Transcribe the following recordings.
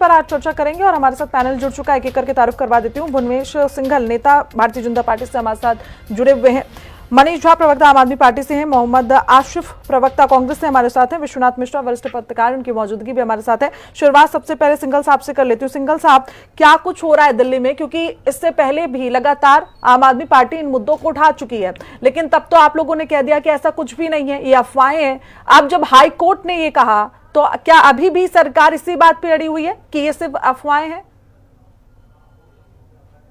पर आज चर्चा करेंगे और हमारे साथ पैनल जुड़ चुका है। एक एक करके तारुफ करवा देती हूँ। भुवनेश सिंघल नेता भारतीय जनता पार्टी से हमारे साथ जुड़े हुए हैं। मनीष झा प्रवक्ता आम आदमी पार्टी से हैं। मोहम्मद आशिफ प्रवक्ता कांग्रेस से हमारे साथ हैं। विश्वनाथ मिश्रा वरिष्ठ पत्रकार, उनकी मौजूदगी भी हमारे साथ है। शुरुआत सबसे पहले सिंघल साहब से कर लेती हूँ। सिंघल साहब, क्या कुछ हो रहा है दिल्ली में? क्योंकि इससे पहले भी लगातार आम आदमी पार्टी इन मुद्दों को उठा चुकी है, लेकिन तब तो आप लोगों ने कह दिया कि ऐसा कुछ भी नहीं है, ये अफवाहें हैं। अब जब हाई कोर्ट ने ये कहा तो क्या अभी भी सरकार इसी बात पे अड़ी हुई है कि ये सिर्फ अफवाहें हैं?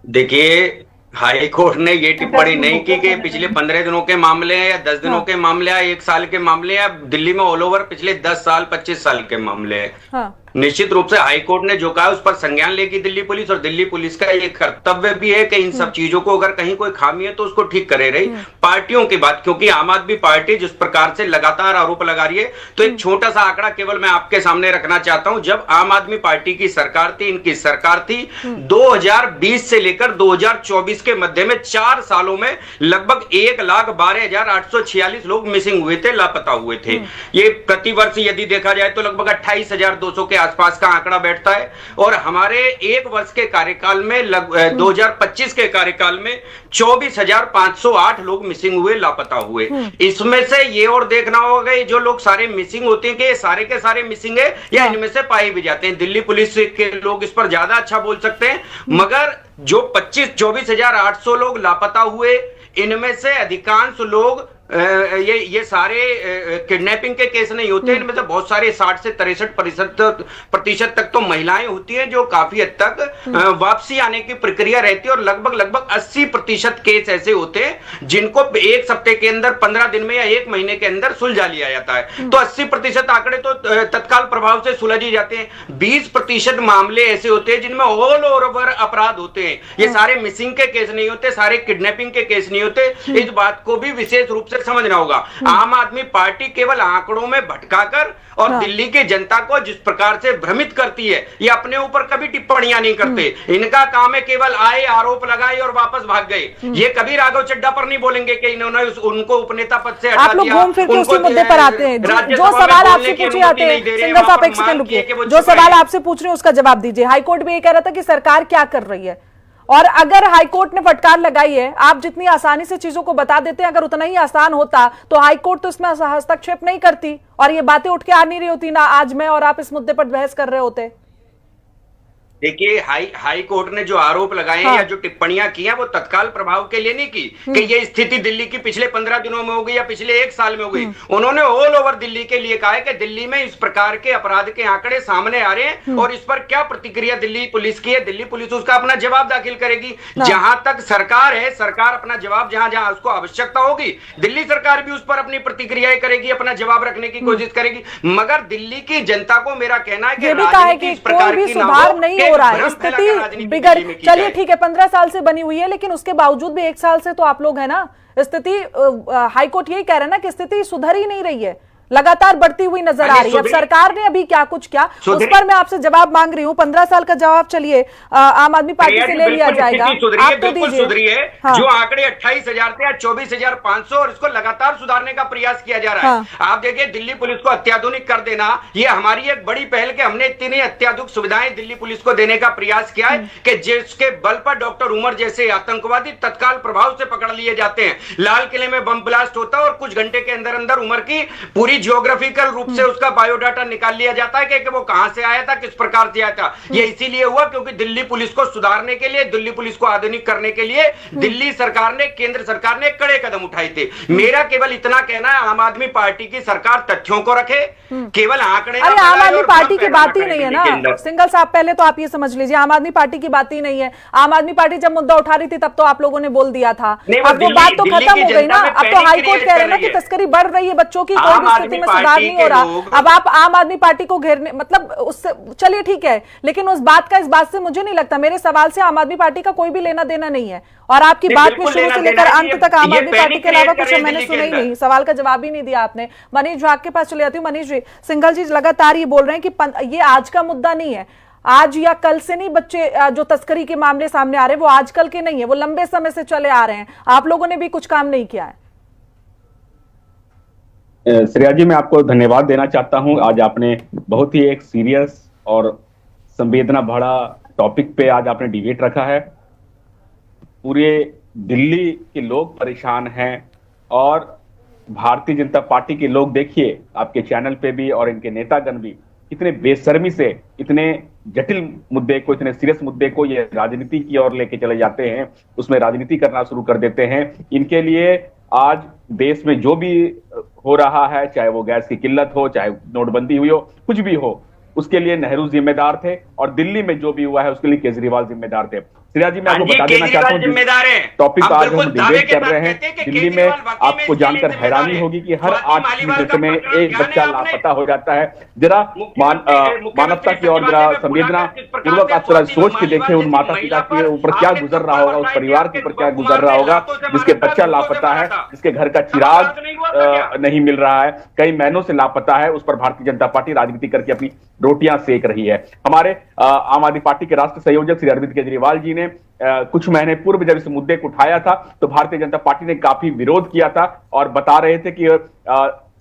देखिए, हाई कोर्ट ने ये टिप्पणी नहीं की कि पिछले 15 दिनों के मामले हैं या 10 दिनों के मामले हैं, 1 साल के मामले हैं। दिल्ली में ऑल ओवर पिछले 10 साल 25 साल के मामले हैं। निश्चित रूप से हाई कोर्ट ने जो कहा उस पर संज्ञान लेगी दिल्ली पुलिस, और दिल्ली पुलिस का ये कर्तव्य भी है कि इन सब चीजों को अगर कहीं कोई खामी है तो उसको ठीक करे। रही पार्टियों की बात, क्योंकि आम आदमी पार्टी जिस प्रकार से लगातार आरोप लगा रही है, तो एक छोटा सा आंकड़ा केवल मैं आपके सामने रखना चाहता हूं। जब आम आदमी पार्टी की सरकार थी, इनकी सरकार थी, 2020 से लेकर 2024 के मध्य में 4 सालों में लगभग 1,12,846 लोग मिसिंग हुए थे, लापता हुए थे। ये प्रतिवर्ष यदि देखा जाए तो लगभग 28,200 के आसपास का आंकड़ा बैठता है। और हमारे 1 वर्ष के कार्यकाल में 2025 के कार्यकाल में 24,508 लोग मिसिंग हुए, लापता हुए। इसमें से ये और देखना होगा जो लोग सारे मिसिंग होते हैं कि सारे के सारे मिसिंग है या इनमें से पाए भी जाते हैं। दिल्ली पुलिस के लोग इस पर ज्यादा अच्छा बोल सकते हैं, मगर जो 24,800 लोग लापता हुए, इनमें से अधिकांश लोग ये सारे किडनैपिंग के केस नहीं होते। इनमें से बहुत सारे 60 से 63% तक तो महिलाएं होती हैं जो काफी हद तक वापसी आने की प्रक्रिया रहती है, और लगभग 80% केस ऐसे होते हैं जिनको 1 सप्ताह के अंदर, 15 दिन में या 1 महीने के अंदर सुलझा लिया जाता है। तो 80% आंकड़े तो तत्काल प्रभाव से सुलझ ही जाते हैं। 20% मामले ऐसे होते हैं जिनमें ऑल ओवर अपराध होते हैं। ये सारे मिसिंग के केस नहीं होते, सारे किडनैपिंग के केस नहीं होते। इस बात को भी विशेष रूप से समझना होगा। आम आदमी पार्टी केवल आंकड़ों में भटकाकर और दिल्ली की जनता को जिस प्रकार से भ्रमित करती है, ये अपने ऊपर कभी टिप्पणियां नहीं करते। इनका काम है केवल आए, आरोप लगाए और वापस भाग गए। ये कभी राघव चड्ढा पर नहीं बोलेंगे कि इन्होंने उनको उपनेता पद से हटा दिया। घूम फिर के उसी मुद्दे पर आते हैं। जो सवाल आपसे पूछे जाते हैं, सिंघल साहब एक सेकंड रुकिए, जो सवाल आपसे पूछ रहे हैं उसका जवाब दीजिए। हाईकोर्ट भी ये कह रहा था कि सरकार क्या कर रही है, और अगर हाईकोर्ट ने फटकार लगाई है, आप जितनी आसानी से चीजों को बता देते हैं, अगर उतना ही आसान होता तो हाईकोर्ट तो इसमें हस्तक्षेप नहीं करती और ये बातें उठ के आ नहीं रही होती ना। आज मैं और आप इस मुद्दे पर बहस कर रहे होते। देखिए, हाई कोर्ट ने जो आरोप लगाए हैं या जो टिप्पणियां की हैं, वो तत्काल प्रभाव के लिए नहीं की कि ये स्थिति दिल्ली की पिछले 15 दिनों में हो गई या पिछले 1 साल में हो गई। उन्होंने ऑल ओवर दिल्ली के लिए कहा है कि दिल्ली में इस प्रकार के अपराध के आंकड़े सामने आ रहे हैं और इस पर क्या प्रतिक्रिया दिल्ली पुलिस की है। दिल्ली पुलिस उसका अपना जवाब दाखिल करेगी। जहां तक सरकार है, सरकार अपना जवाब जहां जहां उसको आवश्यकता होगी, दिल्ली सरकार भी उस पर अपनी प्रतिक्रियाएं करेगी, अपना जवाब रखने की कोशिश करेगी। मगर दिल्ली की जनता को मेरा कहना है कि राजनीति इस प्रकार की सुधार नहीं हो रहा है, स्थिति बिगड़। चलिए ठीक है, 15 साल से बनी हुई है, लेकिन उसके बावजूद भी 1 साल से तो आप लोग है ना, स्थिति हाईकोर्ट यही कह रहे हैं ना कि स्थिति सुधर ही नहीं रही है, लगातार बढ़ती हुई नजर आ रही है। अब सरकार ने अभी क्या कुछ किया उस पर मैं आपसे जवाब मांग रही हूँ। 15 साल का जवाब चलिए आम आदमी पार्टी से ले लिया जाएगा। आप तो दीजिए। सुधरी है। जो आंकड़े 28,000 थे, 24,500, और इसको लगातार सुधारने का प्रयास किया जा रहा है। आप देखिए, दिल्ली पुलिस को अत्याधुनिक कर देना, ये हमारी एक बड़ी पहल के हमने इतनी अत्याधुनिक सुविधाएं दिल्ली पुलिस को देने का प्रयास किया है कि जिसके बल पर डॉक्टर उमर जैसे आतंकवादी तत्काल प्रभाव से पकड़ लिए जाते हैं। लाल किले में बम ब्लास्ट होता है और कुछ घंटे के अंदर अंदर उमर की पूरी जियोग्राफिकल रूप से उसका बायोडाटा निकाल लिया जाता है कि वो कहां से आया था, किस प्रकार से आया था। ये इसीलिए हुआ क्योंकि दिल्ली पुलिस को सुधारने के लिए, दिल्ली पुलिस को आधुनिक करने के लिए दिल्ली सरकार ने, केंद्र सरकार ने कड़े कदम उठाए थे। मेरा केवल इतना कहना है, आम आदमी पार्टी की सरकार तथ्यों को रखे, केवल आंकड़े। अरे आम आदमी पार्टी की बात ही नहीं है ना सिंघल साहब, पहले तो आप ये समझ लीजिए, आम आदमी पार्टी की बात ही नहीं है। आम आदमी पार्टी जब मुद्दा उठा रही थी तब तो आप लोगों ने बोल दिया था, अब वो बात तो खत्म हो गई ना। अब तो हाईकोर्ट कह रहे हैं ना कि तस्करी बढ़ रही है बच्चों की, कोई भी स्थिति में सुधार नहीं हो रहा। अब आप आम आदमी पार्टी को घेरने, मतलब उससे चलिए ठीक है, लेकिन उस बात का इस बात से मुझे नहीं लगता, मेरे सवाल से आम आदमी पार्टी का कोई भी लेना देना नहीं है। और आपकी बात में शुरू से लेकर अंत तक आम आदमी पार्टी के अलावा कुछ मैंने सुना ही नहीं, सवाल का जवाब ही नहीं दिया आपने। मनीष झा के पास चले जाती हूँ। मनीष जी, सिंघल जी लगातार ये बोल रहे हैं कि ये आज का मुद्दा नहीं है, आज या कल से नहीं, बच्चे जो तस्करी के मामले सामने आ रहे हैं वो आजकल के नहीं है, वो लंबे समय से चले आ रहे हैं। आप लोगों ने भी कुछ काम नहीं किया है। श्रेया जी, मैं आपको धन्यवाद देना चाहता हूं। आज आपने बहुत ही एक सीरियस और संवेदना भरा टॉपिक पे आज आपने डिबेट रखा है। पूरे दिल्ली के लोग परेशान हैं और भारतीय जनता पार्टी के लोग, देखिए आपके चैनल पे भी और इनके नेतागण भी कितने बेशर्मी से इतने जटिल मुद्दे को, इतने सीरियस मुद्दे को ये राजनीति की ओर लेके चले जाते हैं, उसमें राजनीति करना शुरू कर देते हैं। इनके लिए आज देश में जो भी हो रहा है, चाहे वो गैस की किल्लत हो, चाहे नोटबंदी हुई हो, कुछ भी हो, उसके लिए नेहरू जिम्मेदार थे और दिल्ली में जो भी हुआ है उसके लिए केजरीवाल जिम्मेदार थे। श्रेया जी, मैं आपको बता देना चाहता हूं, टॉपिक आज हम डिबेट कर रहे हैं दिल्ली में, आपको जानकर हैरानी होगी कि हर 8 मिनट में एक बच्चा लापता हो जाता है। जरा मानवता की और जरा संवेदना पूर्वक आप थोड़ा सोच के देखें, उन माता पिता के ऊपर क्या गुजर रहा होगा, उस परिवार के ऊपर क्या गुजर रहा होगा जिसके बच्चा लापता है, जिसके घर का चिराग नहीं मिल रहा है, कई महीनों से लापता है। उस पर भारतीय जनता पार्टी राजनीति करके अपनी रोटियां सेक रही है। हमारे आम आदमी पार्टी के राष्ट्रीय संयोजक श्री अरविंद केजरीवाल जी ने कुछ महीने पूर्व जब इस मुद्दे को उठाया था तो भारतीय जनता पार्टी ने काफी विरोध किया था और बता रहे थे कि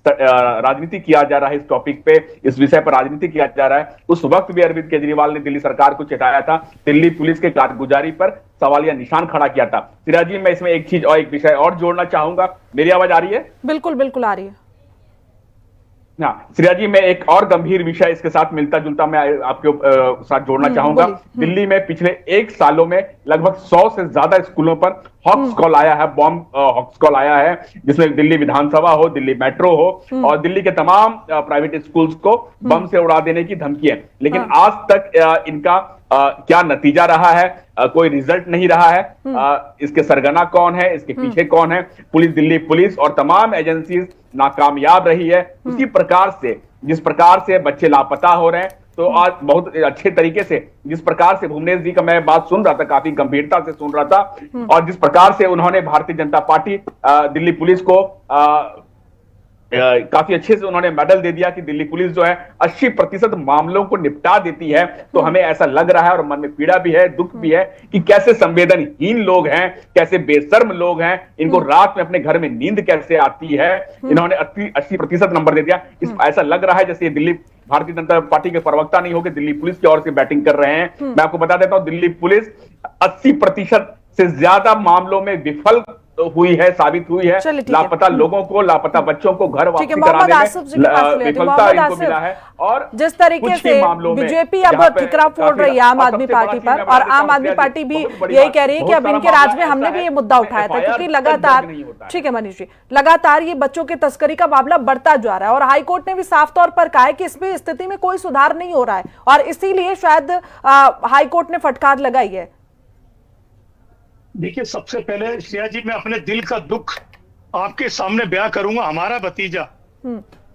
राजनीति किया जा रहा है, इस टॉपिक पे, इस विषय पर राजनीति किया जा रहा है। उस वक्त भी अरविंद केजरीवाल ने दिल्ली सरकार को चेताया था, दिल्ली पुलिस के कारगुजारी पर सवालिया निशान खड़ा किया था। सिरा जी, मैं इसमें एक चीज और एक विषय और जोड़ना चाहूंगा। मेरी आवाज आ रही है? बिल्कुल बिल्कुल आ रही है। हाँ श्रेया जी, मैं एक और गंभीर विषय इसके साथ मिलता जुलता मैं आपके साथ जोड़ना चाहूंगा। दिल्ली में पिछले 1 सालों में लगभग 100 से ज्यादा स्कूलों पर हॉक्स कॉल आया है, बॉम्ब हॉक्स कॉल आया है, जिसमें दिल्ली विधानसभा हो, दिल्ली मेट्रो हो और दिल्ली के तमाम प्राइवेट स्कूल्स को बम से उड़ा देने की धमकी है। लेकिन आज तक इनका क्या नतीजा रहा है? कोई रिजल्ट नहीं रहा है। इसके सरगना कौन है, इसके पीछे कौन है? पुलिस, दिल्ली पुलिस और तमाम एजेंसीज नाकामयाब रही है। उसी प्रकार से जिस प्रकार से बच्चे लापता हो रहे हैं, तो आज बहुत अच्छे तरीके से जिस प्रकार से भुवनेश जी का मैं बात सुन रहा था, काफी गंभीरता से सुन रहा था, और जिस प्रकार से उन्होंने भारतीय जनता पार्टी दिल्ली पुलिस को काफी अच्छे से उन्होंने मेडल दे दिया कि दिल्ली पुलिस जो है 80% मामलों को निपटा देती है। तो हमें ऐसा लग रहा है और मन में पीड़ा भी है, दुख भी है कि कैसे संवेदनहीन लोग हैं, कैसे बेशर्म लोग हैं, इनको रात में अपने घर में नींद कैसे आती है। इन्होंने 80% नंबर दे दिया। ऐसा लग रहा है जैसे दिल्ली भारतीय जनता पार्टी के प्रवक्ता नहीं होकर दिल्ली पुलिस की ओर से बैटिंग कर रहे हैं। मैं आपको बता देता हूं, दिल्ली पुलिस 80% से ज्यादा मामलों में विफल हुई है, साबित हुई है। लापता लोगों को, लापता बच्चों को घर वापसी कराने में विफलता इनको मिला है। और जिस तरीके से बीजेपी अब ठिकरा फोड़ रही है आम आदमी पार्टी पर, और आम आदमी पार्टी भी यही कह रही है कि अब इनके राज में हमने भी ये मुद्दा उठाया था, क्योंकि लगातार, ठीक है मनीष जी, लगातार ये बच्चों की तस्करी का मामला बढ़ता जा रहा है और हाईकोर्ट ने भी साफ तौर पर कहा है कि इसमें स्थिति में कोई सुधार नहीं हो रहा है और इसीलिए शायद हाईकोर्ट ने फटकार लगाई है। देखिए, सबसे पहले श्रेया जी, मैं अपने दिल का दुख आपके सामने बयां करूंगा। हमारा भतीजा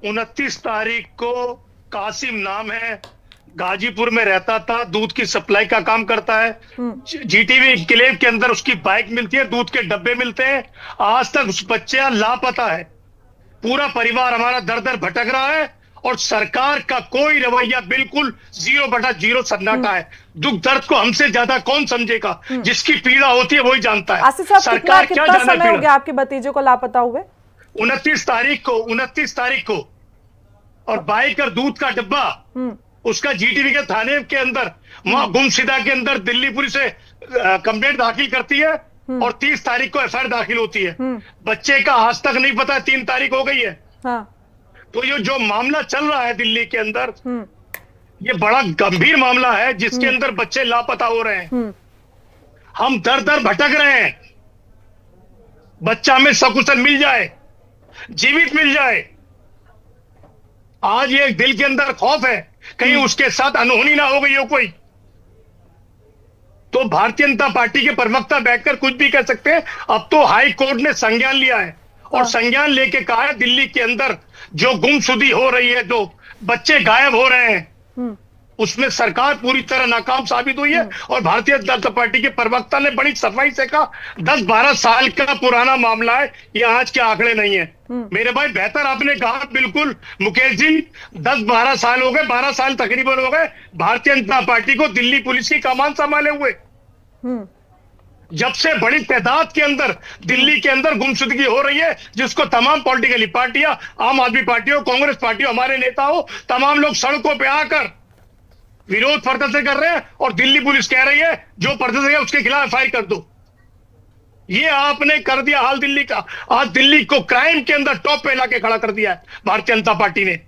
29 तारीख को, कासिम नाम है, गाजीपुर में रहता था, दूध की सप्लाई का काम करता है। जीटीवी क्लेव के अंदर उसकी बाइक मिलती है, दूध के डब्बे मिलते हैं। आज तक उस बच्चे लापता है। पूरा परिवार हमारा दर दर भटक रहा है और सरकार का कोई रवैया बिल्कुल 0/0 सन्नाटा है। दुख दर्द को हमसे ज्यादा कौन समझेगा? जिसकी पीड़ा होती है वही जानता है। सरकार क्या समय हो गया आपके भतीजे को लापता हुए? 29 तारीख को और बाइक और दूध का डब्बा उसका जीटीवी के थाने के अंदर, वहां गुमशुदा के अंदर दिल्ली पुलिस से कंप्लेंट दाखिल करती है और 30 तारीख को एफआईआर दाखिल होती है। बच्चे का आज तक नहीं पता, 3 तारीख हो गई है। तो ये जो मामला चल रहा है दिल्ली के अंदर, ये बड़ा गंभीर मामला है जिसके अंदर बच्चे लापता हो रहे हैं। हम दर दर भटक रहे हैं। बच्चा में सकुशल मिल जाए, जीवित मिल जाए। आज ये दिल के अंदर खौफ है कहीं उसके साथ अनहोनी ना हो गई हो कोई। तो भारतीय जनता पार्टी के प्रवक्ता बैठकर कुछ भी कह सकते हैं। अब तो हाई कोर्ट ने संज्ञान लिया है और संज्ञान लेके कहा है दिल्ली के अंदर जो गुमशुदी हो रही है, जो बच्चे गायब हो रहे हैं, उसमें सरकार पूरी तरह नाकाम साबित हुई है। और भारतीय जनता पार्टी के प्रवक्ता ने बड़ी सफाई से कहा 10-12 साल का पुराना मामला है, ये आज के आंकड़े नहीं है। मेरे भाई, बेहतर आपने कहा, बिल्कुल मुकेश जी, 10-12 साल हो गए, 12 साल तकरीबन हो गए भारतीय जनता पार्टी को दिल्ली पुलिस की कमान संभाले हुए। जब से बड़ी तादाद के अंदर दिल्ली के अंदर गुमशुदगी हो रही है, जिसको तमाम पॉलिटिकल पार्टियां, आम आदमी पार्टी हो, कांग्रेस पार्टी हो, हमारे नेता हो, तमाम लोग सड़कों पे आकर विरोध पर्दे से कर रहे हैं और दिल्ली पुलिस कह रही है जो पर्दे से है उसके खिलाफ एफआईआर कर दो। ये आपने कर दिया हाल दिल्ली का। आज दिल्ली को क्राइम के अंदर टॉप पे लाके खड़ा कर दिया है भारतीय जनता पार्टी ने।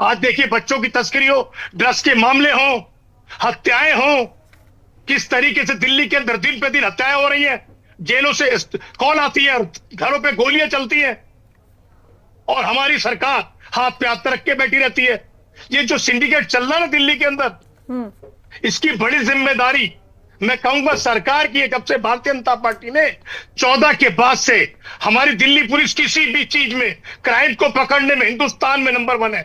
आज देखिए बच्चों की तस्करी हो, ड्रग्स के मामले हो, हत्याएं हो, किस तरीके से दिल्ली के अंदर दिन पे दिन हत्याएं हो रही है, जेलों से कॉल आती है, घरों पे गोलियां चलती है और हमारी सरकार हाथ पे हाथ रख के बैठी रहती है। ये जो सिंडिकेट चल रहा है ना दिल्ली के अंदर, इसकी बड़ी जिम्मेदारी मैं कहूंगा सरकार की है। जब से भारतीय जनता पार्टी ने 14 के बाद से हमारी दिल्ली पुलिस किसी भी चीज में क्राइम को पकड़ने में हिंदुस्तान में नंबर 1 है,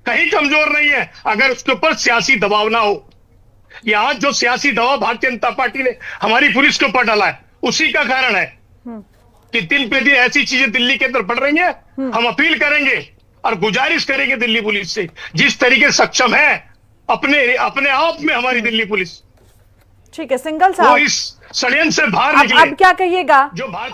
कहीं कमजोर नहीं है अगर उसके ऊपर सियासी दबाव ना हो। यहां जो सियासी दबाव भारतीय जनता पार्टी ने हमारी पुलिस के ऊपर डाला है उसी का कारण है कि दिन पे दिन ऐसी चीजें दिल्ली के अंदर बढ़ रही है। हम अपील करेंगे और गुजारिश करेंगे दिल्ली पुलिस से, जिस तरीके से सक्षम है अपने आप में हमारी दिल्ली पुलिस, ठीक है सिंघल साहब, वो इस षड्यंत्र से बाहर निकले। अब क्या कहिएगा,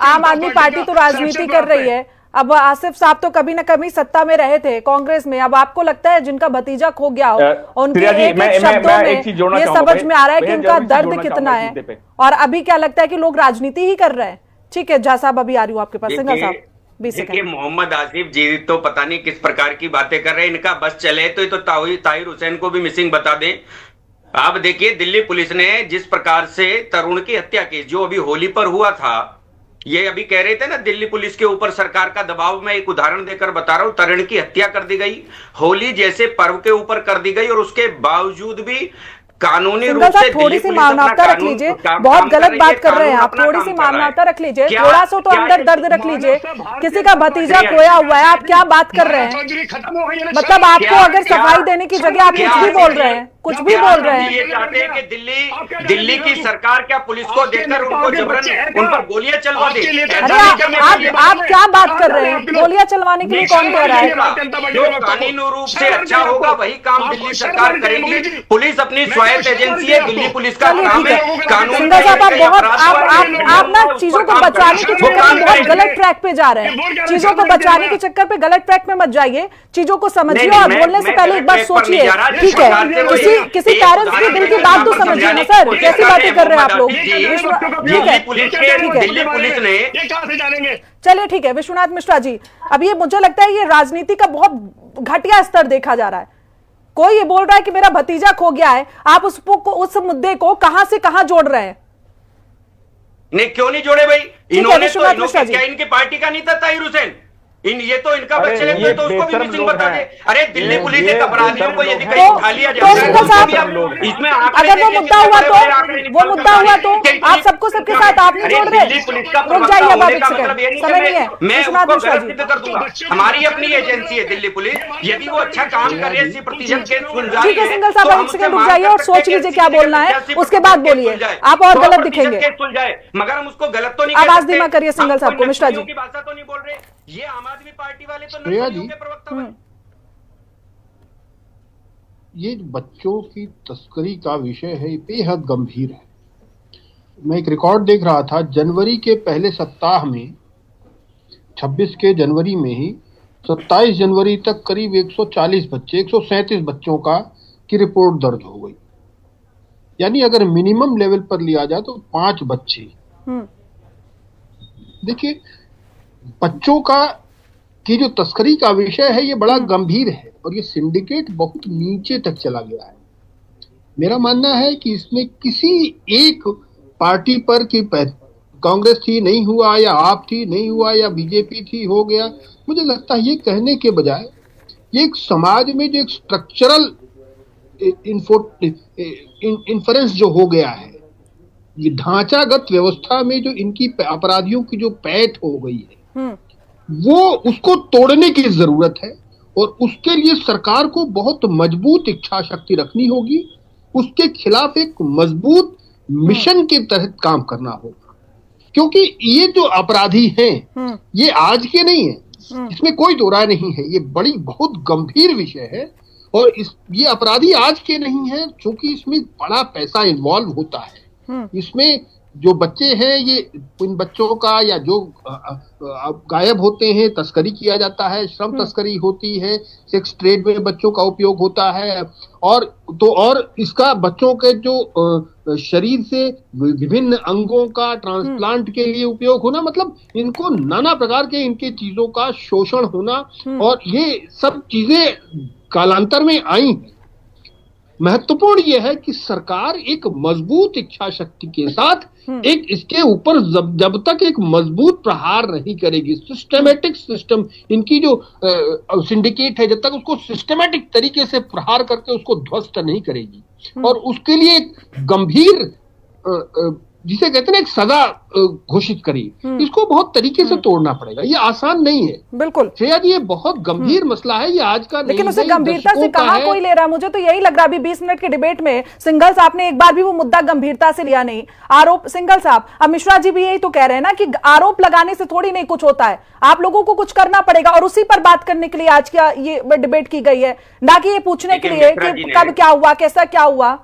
आम आदमी पार्टी तो राजनीति कर रही है, अब आसिफ साहब तो कभी ना कभी सत्ता में रहे थे कांग्रेस में, अब आपको लगता है जिनका भतीजा खो गया हो उनके एक शब्दों में ये समझ में आ रहा है कि उनका दर्द कितना है, और अभी क्या लगता है कि लोग राजनीति ही कर रहे हैं। ठीक है झा साहब, अभी आ रही हूँ आपके पास। सिंघल साहब देखिए, मोहम्मद आसिफ जी तो पता नहीं किस प्रकार की बातें कर रहे हैं, इनका बस चले तो ताहिर हुसैन को भी मिसिंग बता दें। आप देखिए दिल्ली पुलिस ने जिस प्रकार से तरुण की हत्या की, जो अभी होली पर हुआ था, ये अभी कह रहे थे ना दिल्ली पुलिस के ऊपर सरकार का दबाव, मैं एक उदाहरण देकर बता रहा हूं, तरुण की हत्या कर दी गई, होली जैसे पर्व के ऊपर कर दी गई, और उसके बावजूद भी कानूनी रूप से थोड़ी सी मानवता रख लीजिए, बहुत गलत बात कर रहे हैं आप, थोड़ी सी मानवता रख लीजिए, थोड़ा सा तो अंदर दर्द रख लीजिए। किसी का भतीजा खोया हुआ है, आप क्या बात कर रहे हैं? मतलब आपको अगर सफाई देने की जगह आप कुछ भी बोल रहे हैं, कुछ भी बोल रहे हैं। ये चाहते हैं कि दिल्ली की सरकार क्या पुलिस को देखकर उनको जबरन उन पर गोलियां चलवा दे? अरे आप क्या बात कर रहे हैं? गोलियां चलवाने के लिए कौन कह रहा है? जो कानूनी रूप से अच्छा होगा वही काम दिल्ली सरकार करेगी। पुलिस अपनी स्वायत्त एजेंसी है, दिल्ली पुलिस का काम है कानून। सिंघल साहब आप ना चीजों को बचाने के चक्कर में बहुत गलत ट्रैक पे जा रहे हैं। चीजों को बचाने के चक्कर पे गलत ट्रैक में मत जाइए, चीजों को समझिए और बोलने से पहले एक बार सोचिए। ठीक है, किसी पेरेंट्स के दिल की बात तो समझिए ना सर, कैसी बातें कर रहे हैं आप लोग? दिल्ली पुलिस ने चलिए ठीक है विश्वनाथ मिश्रा जी, अब ये मुझे लगता है ये राजनीति का बहुत घटिया स्तर देखा जा रहा है। कोई ये बोल रहा है कि मेरा भतीजा खो गया है, आप उस मुद्दे को कहां से कहां जोड़ रहे हैं? नहीं क्यों नहीं जोड़े भाई? इन्होंने तो क्या इनकी पार्टी का नहीं था ताहिर हुसैन? ये तो इनका बच्चे लगते तो उसको भी मिसिंग बता दे। अरे दिल्ली पुलिस एक अपराधियों को यदि कहीं उठा लिया जाए, इसमें अगर वो मुद्दा हुआ तो आप सबको सबके साथ आप नहीं जोड़ रहे? रुक जाइए अब, समय नहीं है। मैं उसको गलत कर दूंगा, हमारी अपनी एजेंसी है दिल्ली पुलिस, यदि वो अच्छा काम कर रही है 80% केस सुन जा रही है। ठीक है सिंघल साहब, एक सेकंड रुक जाइए और सोच लीजिए क्या बोलना है, उसके बाद बोलिए। आप और गलत दिखेंगे, मगर हम उसको गलत तो नहीं, आवाज धीमा करिए सिंघल साहब को। मिश्रा जी की भाषा तो नहीं बोल रहे, ये आम आदमी पार्टी वाले तो श्रेया जी, के प्रवक्ता हैं। ये बच्चों की तस्करी का विषय है, बेहद गंभीर है। मैं एक रिकॉर्ड देख रहा था, जनवरी के पहले सप्ताह में 26 के जनवरी में ही 27 जनवरी तक करीब 140 बच्चे, 137 बच्चों की रिपोर्ट दर्ज हो गई। यानी अगर मिनिमम लेवल पर लिया जाए तो 5 बच्चे। देखिए बच्चों की जो तस्करी का विषय है ये बड़ा गंभीर है और ये सिंडिकेट बहुत नीचे तक चला गया है। मेरा मानना है कि इसमें किसी एक पार्टी पर कि कांग्रेस थी नहीं हुआ, या आप थी नहीं हुआ, या बीजेपी थी हो गया, मुझे लगता है ये कहने के बजाय ये एक समाज में जो एक स्ट्रक्चरल इन्फ्लुएंस जो हो गया है, ये ढांचागत व्यवस्था में जो इनकी अपराधियों की जो पैठ हो गई है, वो उसको तोड़ने की जरूरत है। और उसके लिए सरकार को बहुत मजबूत इच्छा शक्ति रखनी होगी, उसके खिलाफ एक मजबूत मिशन के तहत काम करना होगा। क्योंकि ये जो अपराधी हैं ये आज के नहीं है, इसमें कोई दो राय नहीं है, ये बड़ी बहुत गंभीर विषय है। और ये अपराधी आज के नहीं है, क्योंकि इसमें बड़ा पैसा इन्वॉल्व होता है, इसमें जो बच्चे हैं ये इन बच्चों का या जो गायब होते हैं, तस्करी किया जाता है, श्रम तस्करी होती है, सेक्स ट्रेड में बच्चों का उपयोग होता है, और इसका बच्चों के जो शरीर से विभिन्न अंगों का ट्रांसप्लांट के लिए उपयोग होना, मतलब इनको नाना प्रकार के इनके चीजों का शोषण होना, और ये सब चीजें कालांतर में आई हैं। महत्वपूर्ण यह है कि सरकार एक मजबूत इच्छा शक्ति के साथ एक इसके ऊपर जब तक एक मजबूत प्रहार नहीं करेगी, सिस्टमेटिक सिस्टम इनकी जो सिंडिकेट है, जब तक उसको सिस्टमेटिक तरीके से प्रहार करके उसको ध्वस्त नहीं करेगी, और उसके लिए एक गंभीर जिसे कहते हैं एक सजा घोषित करी, इसको बहुत तरीके से तोड़ना पड़ेगा। ये आसान नहीं है, बिल्कुल श्रेया जी, ये बहुत गंभीर मसला है, ये आज का लेकिन उसे गंभीरता से कहां कोई ले रहा। मुझे तो यही लग रहा, अभी 20 मिनट के डिबेट में सिंघल साहब ने एक बार भी वो मुद्दा गंभीरता से लिया नहीं। आरोप, सिंघल साहब, अब मिश्रा जी भी यही तो कह रहे हैं ना कि आरोप लगाने से थोड़ी नहीं कुछ होता है, आप लोगों को कुछ करना पड़ेगा, और उसी पर बात करने के लिए आज का ये डिबेट की गई है, ना कि ये पूछने के लिए कि कब क्या हुआ, कैसा क्या हुआ।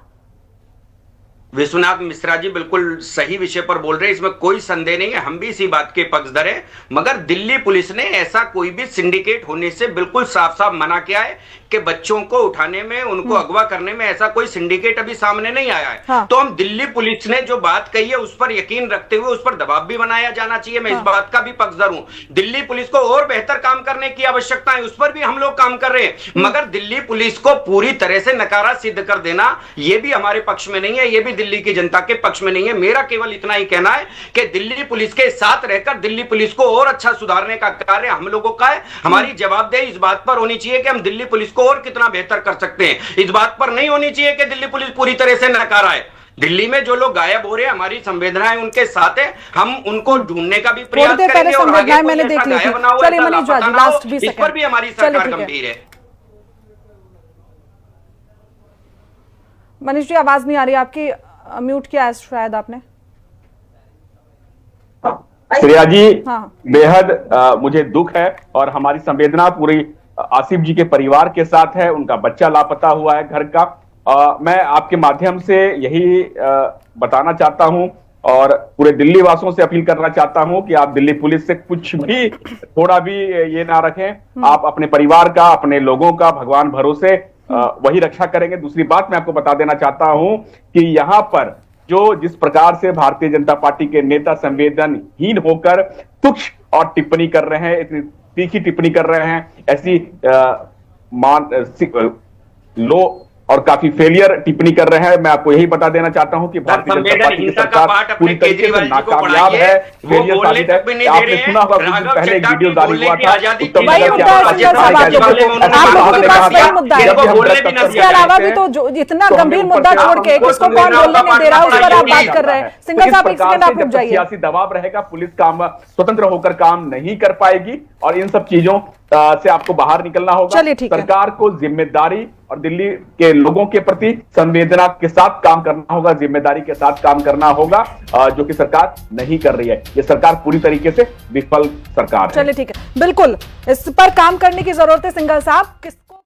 विश्वनाथ मिश्रा जी बिल्कुल सही विषय पर बोल रहे हैं, इसमें कोई संदेह नहीं है, हम भी इसी बात के पक्षधर हैं। मगर दिल्ली पुलिस ने ऐसा कोई भी सिंडिकेट होने से बिल्कुल साफ साफ मना किया है कि बच्चों को उठाने में, उनको अगवा करने में ऐसा कोई सिंडिकेट अभी सामने नहीं आया है। हाँ। तो हम दिल्ली पुलिस ने जो बात कही है उस पर यकीन रखते हुए उस पर दबाव भी बनाया जाना चाहिए। मैं इस बात का भी पक्षधर हूं। दिल्ली पुलिस को और बेहतर काम करने की आवश्यकता है, उस पर भी हम लोग काम कर रहे हैं। मगर दिल्ली पुलिस को पूरी तरह से नकारा सिद्ध कर देना यह भी हमारे पक्ष में नहीं है, यह भी दिल्ली की जनता के पक्ष में नहीं है। मेरा केवल इतना ही कहना है कि दिल्ली पुलिस के साथ रहकर दिल्ली पुलिस को और अच्छा सुधारने का कार्य हम लोगों का है। हमारी जवाबदेही इस बात पर होनी चाहिए कि हम दिल्ली पुलिस को और कितना बेहतर कर सकते हैं। इस बात पर नहीं होनी चाहिए कि दिल्ली पुलिस पूरी तरह से नकारा है। दिल्ली में जो लोग गायब हो रहे हैं, हमारी संवेदनाएं उनके साथ है, हम उनको ढूंढने का भी प्रयास करेंगे, और आगे मैंने देख ली थी। चलिए मनीष जी, लास्ट 20 सेकंड, इस पर भी हमारी सरकार गंभीर है। मनीष जी, आवाज नहीं आ रही आपकी, म्यूट किया है शायद आपने। श्रेया जी, हाँ। बेहद मुझे दुख है, और हमारी संवेदना पूरी आसिफ जी के परिवार के साथ है। उनका बच्चा लापता हुआ है घर का। मैं आपके माध्यम से यही बताना चाहता हूं और पूरे दिल्ली वासियों से अपील करना चाहता हूं कि आप दिल्ली पुलिस से कुछ भी, थोड़ा भी ये ना रखें। आप अपने परिवार का, अपने लोगों का भगवान भरोसे वही रक्षा करेंगे। दूसरी बात मैं आपको बता देना चाहता हूं कि यहां पर जिस प्रकार से भारतीय जनता पार्टी के नेता संवेदनहीन होकर तुच्छ और टिप्पणी कर रहे हैं, इतनी तीखी टिप्पणी कर रहे हैं, ऐसी लो और काफी फेलियर टिप्पणी कर रहे हैं, मैं आपको यही बता देना चाहता हूं कि भारतीय जनता पार्टी की सरकार पूरी तरीके से नाकामयाब है, फेलियर साबित है। आपने सुना होगा कुछ दिन पहले एक वीडियो जारी हुआ था, इसके अलावा भी तो इतना गंभीर मुद्दा छोड़ के किसको कौन बोलने नहीं दे रहा है उस पर आप बात कर रहे हैं। सिंघल साहब, एक सेकंड आप रुक जाइए। सियासी दबाव रहेगा, पुलिस काम स्वतंत्र होकर काम नहीं कर पाएगी, और इन सब चीजों से आपको बाहर निकलना होगा। सरकार को जिम्मेदारी और दिल्ली के लोगों के प्रति संवेदना के साथ काम करना होगा, जिम्मेदारी के साथ काम करना होगा, जो कि सरकार नहीं कर रही है। ये सरकार पूरी तरीके से विफल सरकार है। चलिए ठीक है, बिल्कुल इस पर काम करने की जरूरत है। सिंघल साहब,